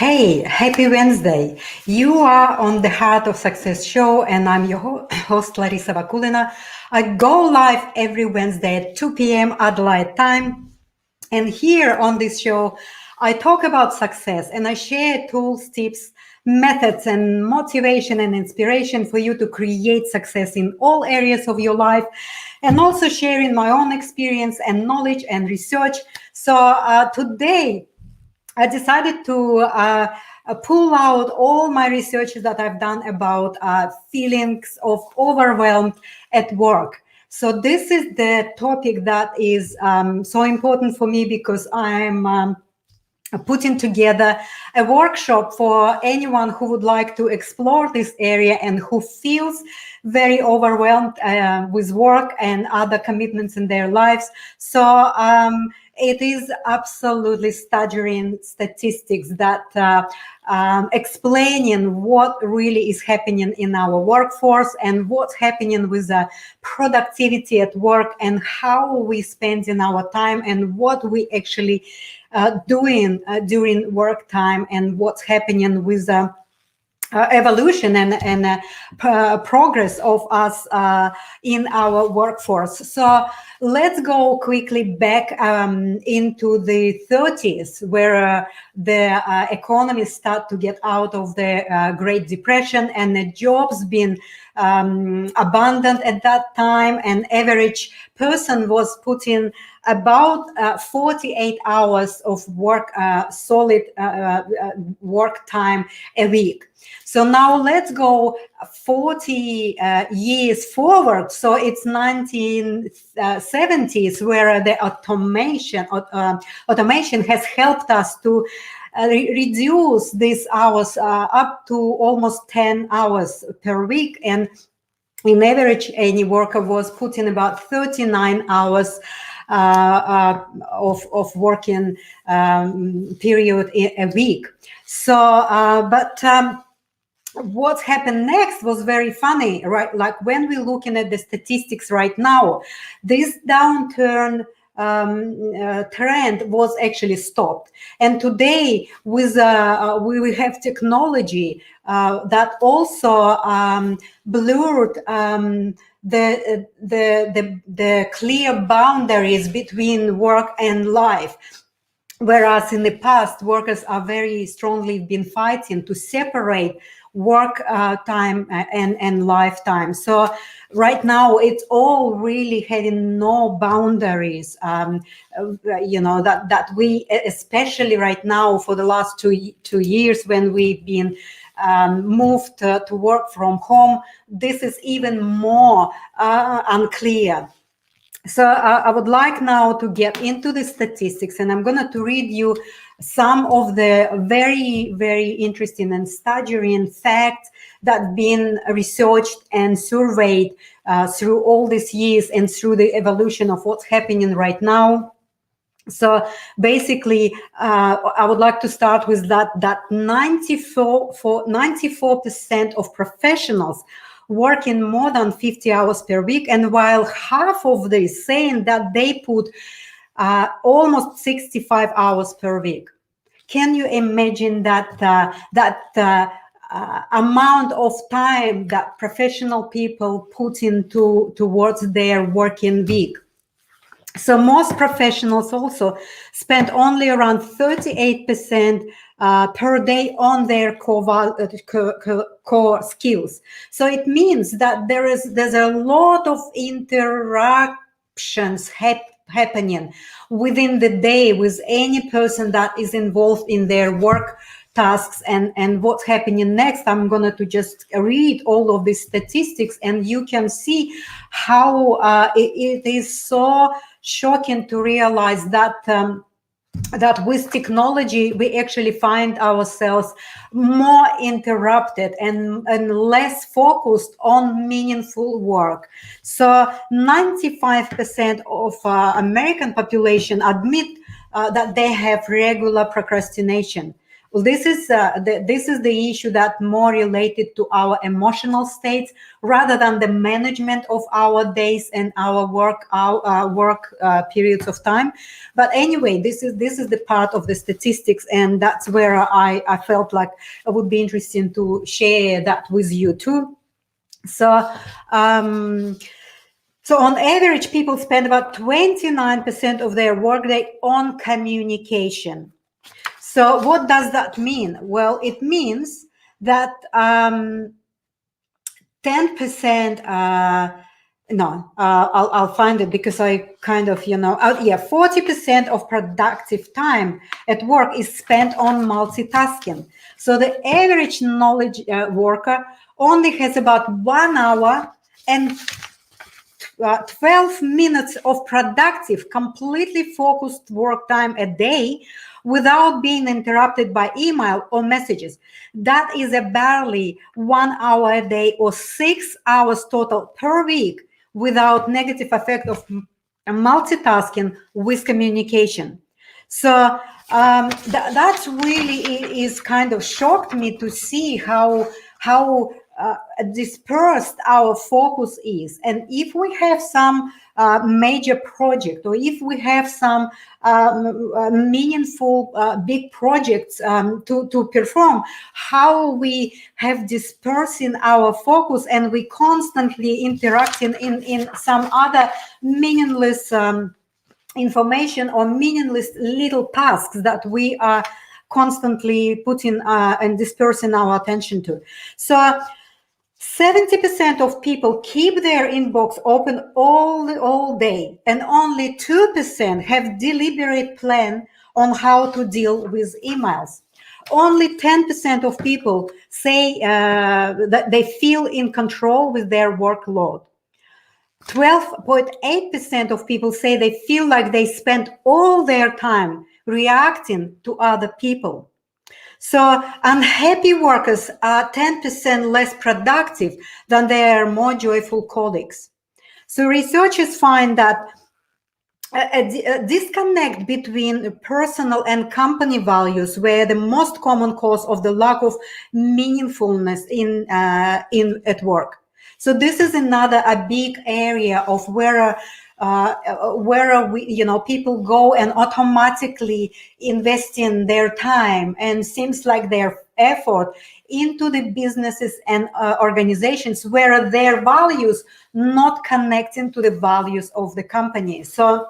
Hey, happy Wednesday. You are on the Heart of Success show, and I'm your host, Larissa Vakulina. I go live every Wednesday at 2 p.m. Adelaide time. And here on this show, I talk about success and I share tools, tips, methods, and motivation and inspiration for you to create success in all areas of your life, and also sharing my own experience and knowledge and research. So today, I decided to pull out all my research that I've done about feelings of overwhelmed at work. So this is the topic that is so important for me because I'm putting together a workshop for anyone who would like to explore this area and who feels very overwhelmed with work and other commitments in their lives. So it is absolutely staggering statistics that explaining what really is happening in our workforce and what's happening with productivity at work and how we spend in our time and what we actually doing during work time and what's happening with evolution and progress of us in our workforce. So let's go quickly back into the 30s, where the economy start to get out of the Great Depression, and the jobs been abundant at that time, and average person was putting about 48 hours of work, solid work time a week. So now let's go 40 years forward. So it's 1970s where the automation has helped us to reduce these hours up to almost 10 hours per week. And in average, any worker was putting about 39 hours of working period a week. So, what happened next was very funny, right? Like when we're looking at the statistics right now, this downturn trend was actually stopped. And today, with we have technology that also blurred the clear boundaries between work and life. Whereas in the past, workers are very strongly been fighting to separate work time and lifetime. So right now, it's all really having no boundaries. That we, especially right now for the last two years when we've been moved to work from home, this is even more unclear. So I would like now to get into the statistics, and I'm going to read you some of the very, very interesting and staggering facts that have been researched and surveyed through all these years and through the evolution of what's happening right now. So basically, I would like to start with that 94% of professionals working more than 50 hours per week, and while half of this saying that they put almost 65 hours per week. Can you imagine that amount of time that professional people put into towards their working week? So most professionals also spend only around 38% per day on their core skills. So it means that there's a lot of interactions happening within the day with any person that is involved in their work tasks. And what's happening next, I'm going to just read all of these statistics, and you can see how it is so shocking to realize that that with technology we actually find ourselves more interrupted and less focused on meaningful work. So 95% of American population admit that they have regular procrastination. Well, this is the issue that more related to our emotional states rather than the management of our days and our work periods of time. But anyway, this is the part of the statistics, and that's where I felt like it would be interesting to share that with you too. So. So on average, people spend about 29% of their workday on communication. So what does that mean? Well, it means that 10%, I'll find it because I kind of, 40% of productive time at work is spent on multitasking. So the average knowledge worker only has about 1 hour and 12 minutes of productive, completely focused work time a day without being interrupted by email or messages. That is a barely 1 hour a day or 6 hours total per week without negative effect of multitasking with communication. So that's really is kind of shocked me to see how dispersed our focus is. And if we have some major project, or if we have some meaningful big projects to perform, how we have dispersing our focus and we constantly interacting in some other meaningless information or meaningless little tasks that we are constantly putting and dispersing our attention to. So 70% of people keep their inbox open all day, and only 2% have deliberate plan on how to deal with emails. Only 10% of people say that they feel in control with their workload. 12.8% of people say they feel like they spend all their time reacting to other people. So unhappy workers are 10% less productive than their more joyful colleagues. So researchers find that a disconnect between personal and company values were the most common cause of the lack of meaningfulness in at work. So this is a big area of where we, people go and automatically invest in their time and seems like their effort into the businesses and organizations where their values not connecting to the values of the company. So,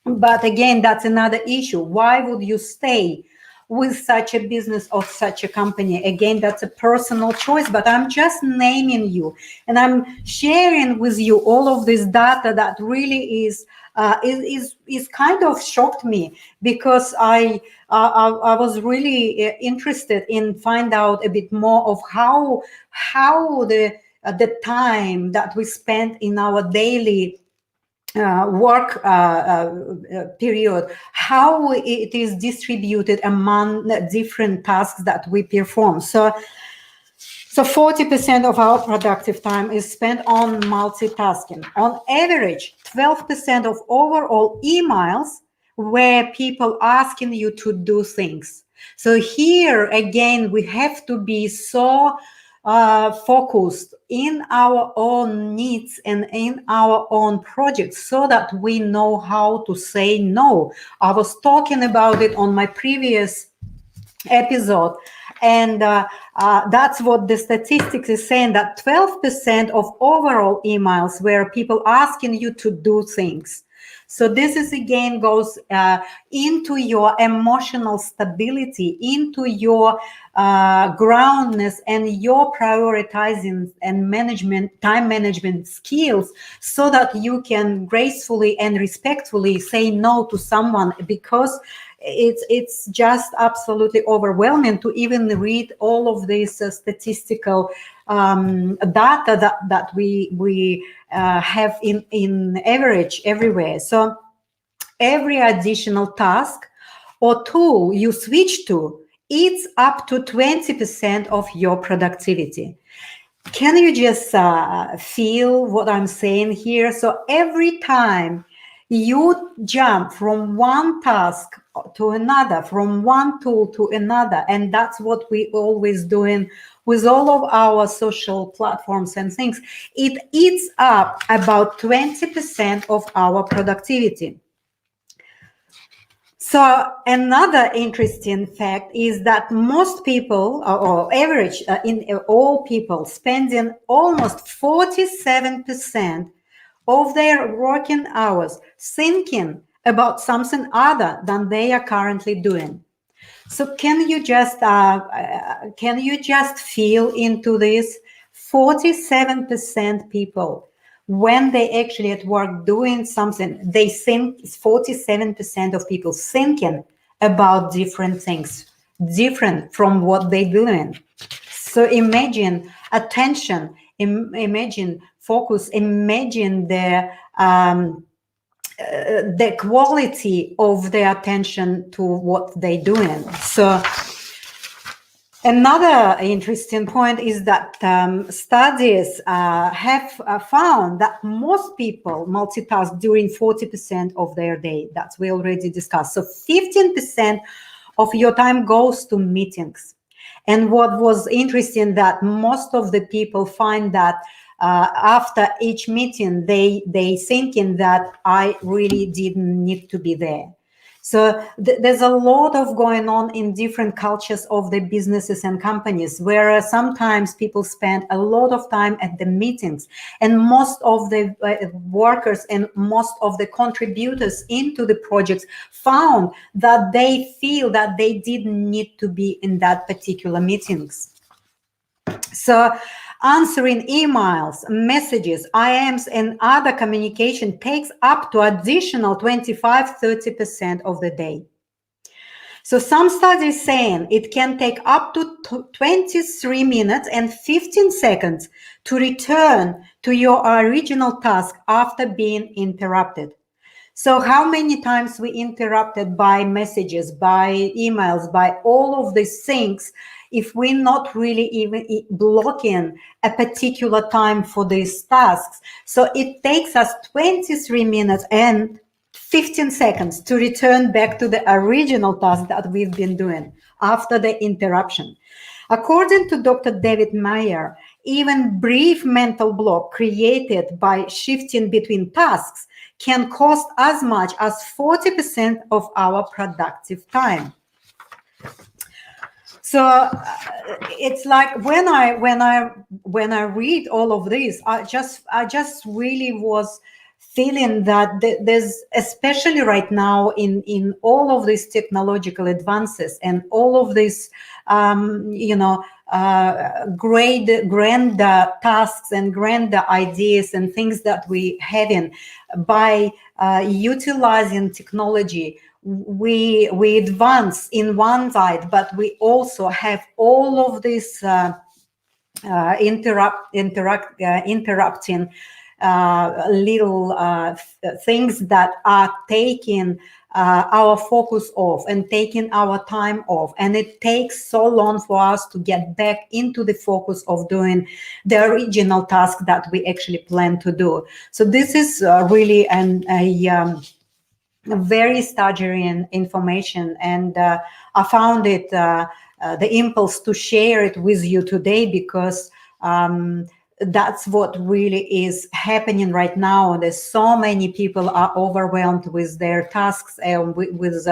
but again, that's another issue. Why would you stay with such a business or such a company? Again, that's a personal choice, but I'm just naming you and I'm sharing with you all of this data that really is kind of shocked me, because I was really interested in find out a bit more of how the time that we spend in our daily work period, how it is distributed among different tasks that we perform. So 40% of our productive time is spent on multitasking. On average, 12% of overall emails were people asking you to do things. So here again, we have to be so focused in our own needs and in our own projects so that we know how to say no. I was talking about it on my previous episode, and that's what the statistics is saying, that 12% of overall emails were people asking you to do things. So this is again goes into your emotional stability, into your groundness and your prioritizing and time management skills, so that you can gracefully and respectfully say no to someone, because it's just absolutely overwhelming to even read all of this statistical data that we have in average everywhere. So every additional task or tool you switch to, it's up to 20% of your productivity. Can you just feel what I'm saying here? So every time You jump from one task to another, from one tool to another, and that's what we always doing with all of our social platforms and things. It eats up about 20% of our productivity. So another interesting fact is that most people, or average in all people, spending almost 47% of their working hours thinking about something other than they are currently doing. So can you just feel into this? 47% people, when they actually at work doing something, they think 47% of people thinking about different things, different from what they're doing. So imagine attention, imagine focus, imagine the quality of their attention to what they're doing. So another interesting point is that studies have found that most people multitask during 40% of their day. That's we already discussed. So 15% of your time goes to meetings. And what was interesting that most of the people find that after each meeting, they thinking that I really didn't need to be there. So there's a lot of going on in different cultures of the businesses and companies, where sometimes people spend a lot of time at the meetings, and most of the workers and most of the contributors into the projects found that they feel that they didn't need to be in that particular meetings. So answering emails, messages, IMs, and other communication takes up to additional 25-30% of the day. So some studies saying it can take up to 23 minutes and 15 seconds to return to your original task after being interrupted. So how many times we interrupted by messages, by emails, by all of these things, if we're not really even blocking a particular time for these tasks. So it takes us 23 minutes and 15 seconds to return back to the original task that we've been doing after the interruption. According to Dr. David Meyer, even brief mental block created by shifting between tasks can cost as much as 40% of our productive time. So it's like when I read all of this, I just really was feeling that there's, especially right now in all of these technological advances and all of these grander tasks and grander ideas and things that we have in, by utilizing technology, we advance in one side, but we also have all of this interrupting little things that are taking our focus off and taking our time off, and it takes so long for us to get back into the focus of doing the original task that we actually plan to do. So this is really a very staggering information, and I found it the impulse to share it with you today, because that's what really is happening right now. There's so many people are overwhelmed with their tasks and with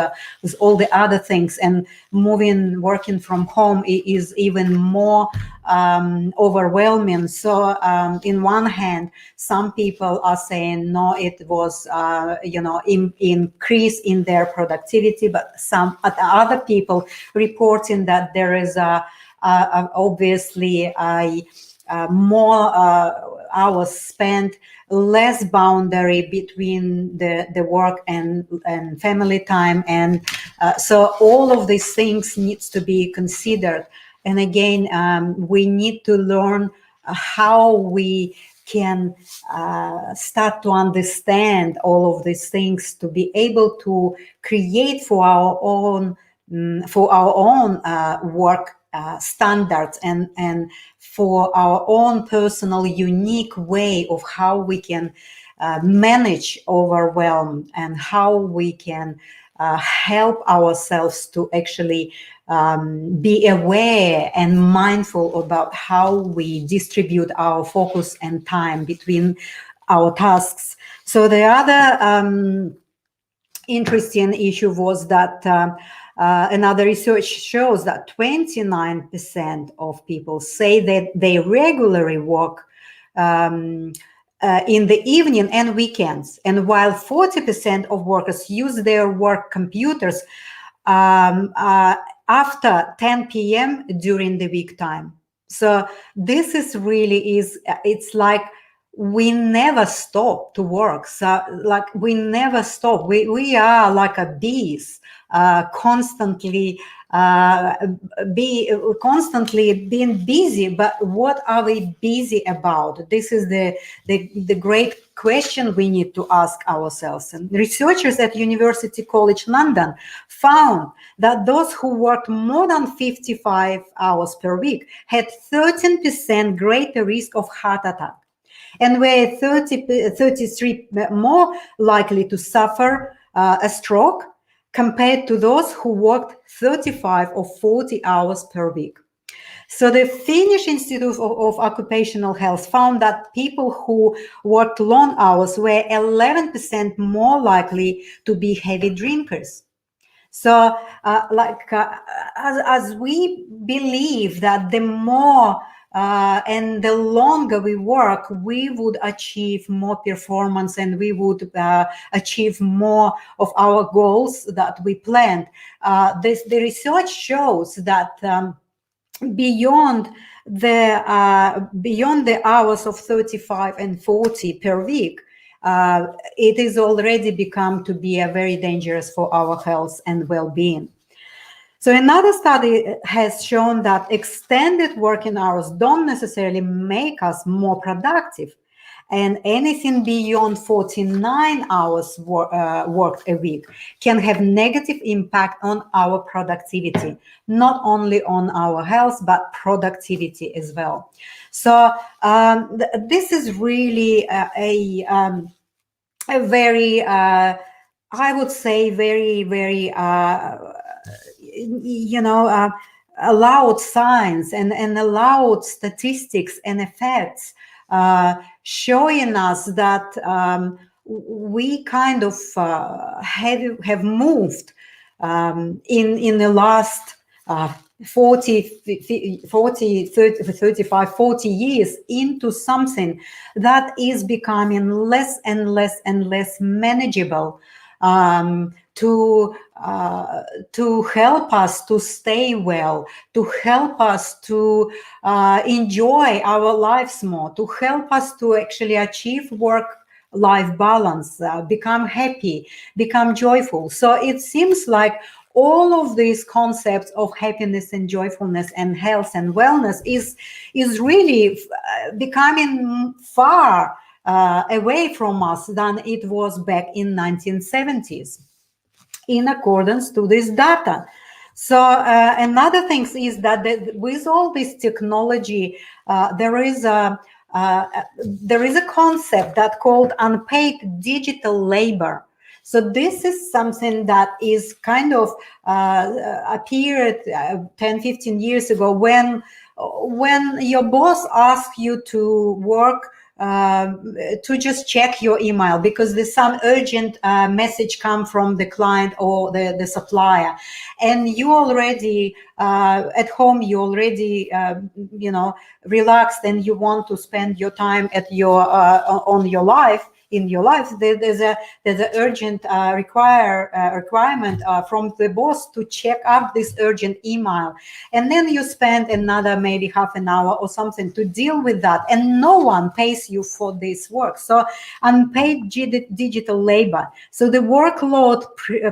all the other things, and working from home is even more overwhelming. So in one hand, some people are saying no, it was increase in their productivity, but some other people reporting that there is obviously more hours spent, less boundary between the work and family time, and so all of these things needs to be considered. And again, we need to learn how we can start to understand all of these things to be able to create for our own work standards and for our own personal unique way of how we can manage overwhelm and how we can help ourselves to actually be aware and mindful about how we distribute our focus and time between our tasks. So the other interesting issue was that another research shows that 29% of people say that they regularly work in the evening and weekends, and while 40% of workers use their work computers after 10 p.m. during the week time. So this is really it's like we never stop to work. So like we never stop. We are like a bees, constantly being busy. But what are we busy about? This is the great question we need to ask ourselves. And researchers at University College London found that those who worked more than 55 hours per week had 13% greater risk of heart attack, and were 33 more likely to suffer a stroke compared to those who worked 35 or 40 hours per week. So the Finnish Institute of Occupational Health found that people who worked long hours were 11% more likely to be heavy drinkers. So as we believe that the more and the longer we work, we would achieve more performance and we would achieve more of our goals that we planned. The research shows that beyond the hours of 35 and 40 per week, it is already become to be a very dangerous for our health and well-being. So another study has shown that extended working hours don't necessarily make us more productive, and anything beyond 49 hours worked a week can have negative impact on our productivity, not only on our health, but productivity as well. So this is really a very, I would say, very allowed science and allowed statistics and effects showing us that we kind of have moved in the last 40, 35, 40 years into something that is becoming less and less and less manageable to help us to stay well, to help us to enjoy our lives more, to help us to actually achieve work-life balance, become happy, become joyful. So it seems like all of these concepts of happiness and joyfulness and health and wellness is really becoming far away from us than it was back in 1970s, in accordance to this data. So another thing is that with all this technology, there is a concept that called unpaid digital labor. So this is something that is kind of appeared 10, 15 years ago when your boss asks you to work to just check your email because there's some urgent message come from the client or the supplier, and you already at home, you already relaxed and you want to spend your time at your on your life. In your life, there's an urgent requirement from the boss to check up this urgent email, and then you spend another maybe half an hour or something to deal with that, and no one pays you for this work. So unpaid digital labor. So the workload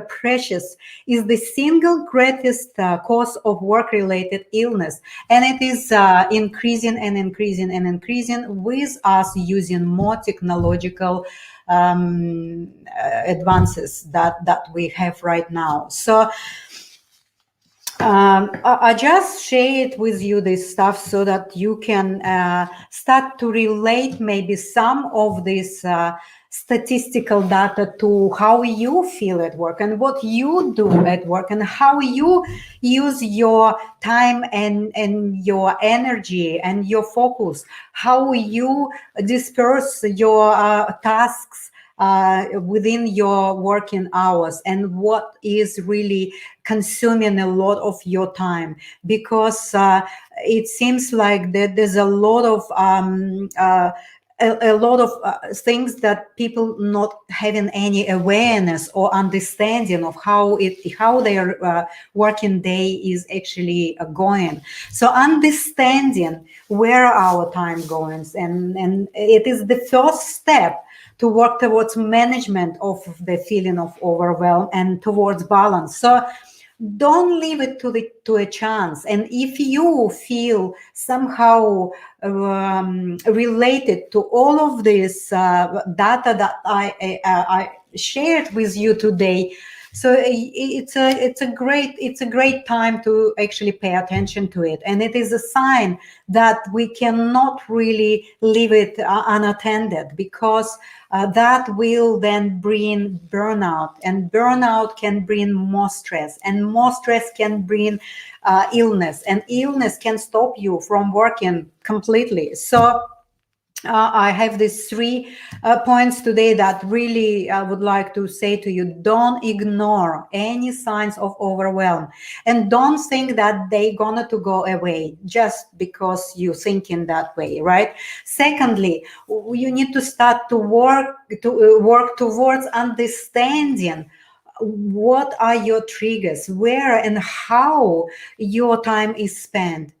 pressures is the single greatest cause of work-related illness, and it is increasing and increasing and increasing with us using more technological advances that we have right now. So I just shared with you this stuff so that you can start to relate maybe some of these statistical data to how you feel at work and what you do at work and how you use your time and your energy and your focus, how you disperse your tasks within your working hours, and what is really consuming a lot of your time, because it seems like that there's a lot of a lot of things that people not having any awareness or understanding of how their working day is actually going. So understanding where our time goes, and it is the first step to work towards management of the feeling of overwhelm and towards balance. So don't leave it to a chance. And if you feel somehow related to all of this data that I shared with you today, so it's a great time to actually pay attention to it, and it is a sign that we cannot really leave it unattended, because that will then bring burnout, and burnout can bring more stress, and more stress can bring illness, and illness can stop you from working completely. So I have these 3 points today that really I would like to say to you. Don't ignore any signs of overwhelm, and don't think that they're gonna to go away just because you're thinking that way, right? Secondly, you need to start to work towards understanding what are your triggers, where and how your time is spent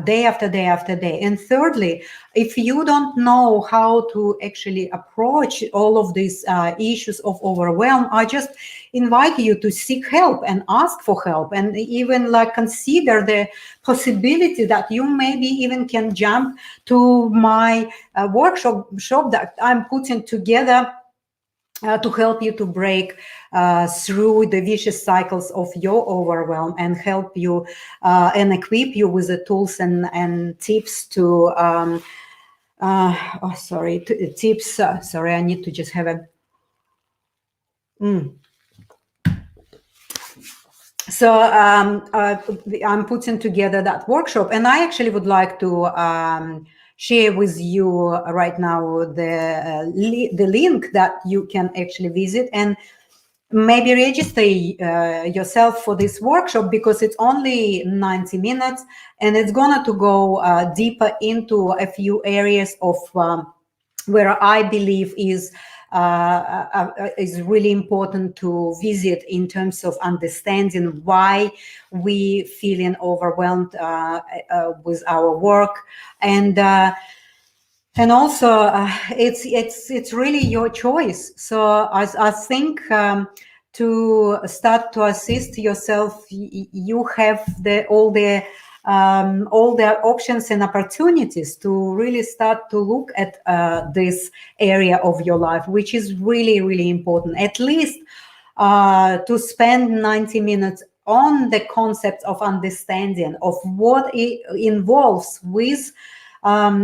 day after day after day. And thirdly, if you don't know how to actually approach all of these issues of overwhelm, I just invite you to seek help and ask for help, and even like consider the possibility that you maybe even can jump to my workshop that I'm putting together to help you to break through the vicious cycles of your overwhelm, and help you and equip you with the tools and tips to tips. Sorry, I need to just have a. So I'm putting together that workshop, and I actually would like to share with you right now the link that you can actually visit and maybe register yourself for this workshop, because it's only 90 minutes, and it's gonna to go deeper into a few areas of where I believe is really important to visit, in terms of understanding why we feeling overwhelmed with our work, and also it's really your choice. So I think to start to assist yourself, you have all the options and opportunities to really start to look at this area of your life, which is really, really important. At least to spend 90 minutes on the concept of understanding of what it involves with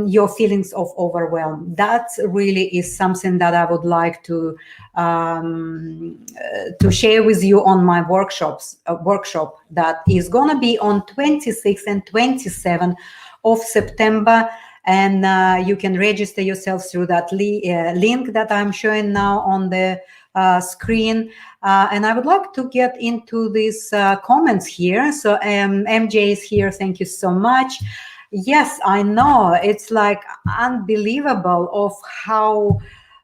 your feelings of overwhelm. That really is something that I would like to share with you on my workshop that is going to be on 26th and 27th of September. And you can register yourself through that link that I'm showing now on the screen. And I would like to get into these comments here. So MJ is here. Thank you so much. Yes, I know. It's like unbelievable of how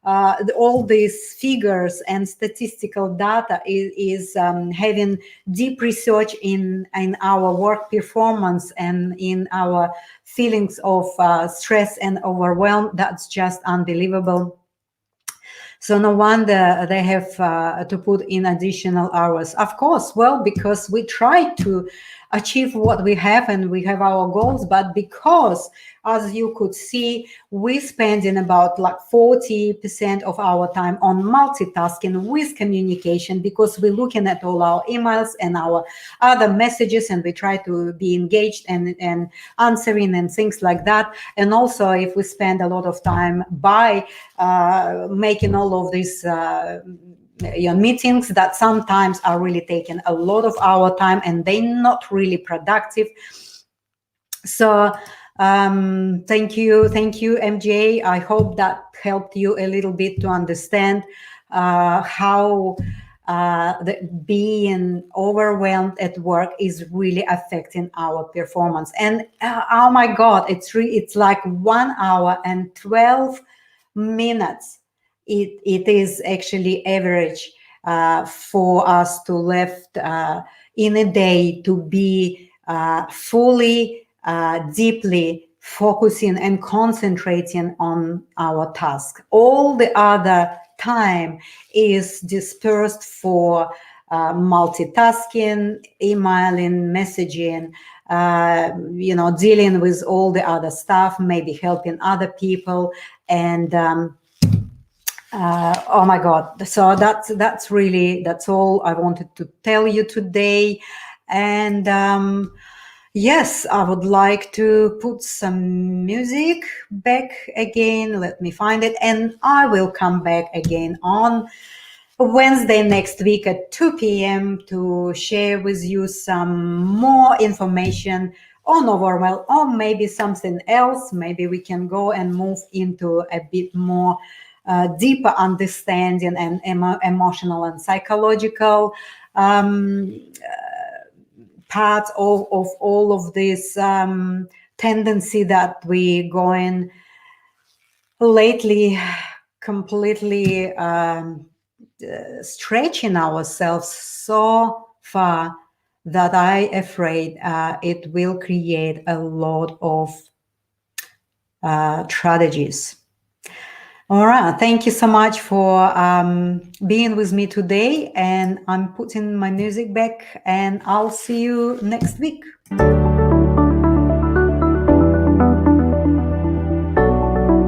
all these figures and statistical data is having deep research in our work performance and in our feelings of stress and overwhelm. That's just unbelievable. So no wonder they have to put in additional hours. Of course, well, because we try to achieve what we have, and we have our goals. But because, as you could see, we spending about like 40% of our time on multitasking with communication, because we're looking at all our emails and our other messages, and we try to be engaged and answering and things like that. And also, if we spend a lot of time by making all of these meetings that sometimes are really taking a lot of our time, and they're not really productive. So thank you, MJ. I hope that helped you a little bit to understand how being overwhelmed at work is really affecting our performance. And oh my God, it's like 1 hour and 12 minutes. It is actually average for us to left in a day to be fully, deeply focusing and concentrating on our task. All the other time is dispersed for multitasking, emailing, messaging, dealing with all the other stuff, maybe helping other people. And oh my God. So that's all I wanted to tell you today. And yes, I would like to put some music back again. Let me find it. And I will come back again on Wednesday next week at 2 p.m. to share with you some more information on overwhelm, or maybe something else. Maybe we can go and move into a bit more deeper understanding and emotional and psychological parts of all of this tendency that we going lately, completely stretching ourselves so far that I afraid it will create a lot of tragedies. All right. Thank you so much for being with me today. And I'm putting my music back, and I'll see you next week.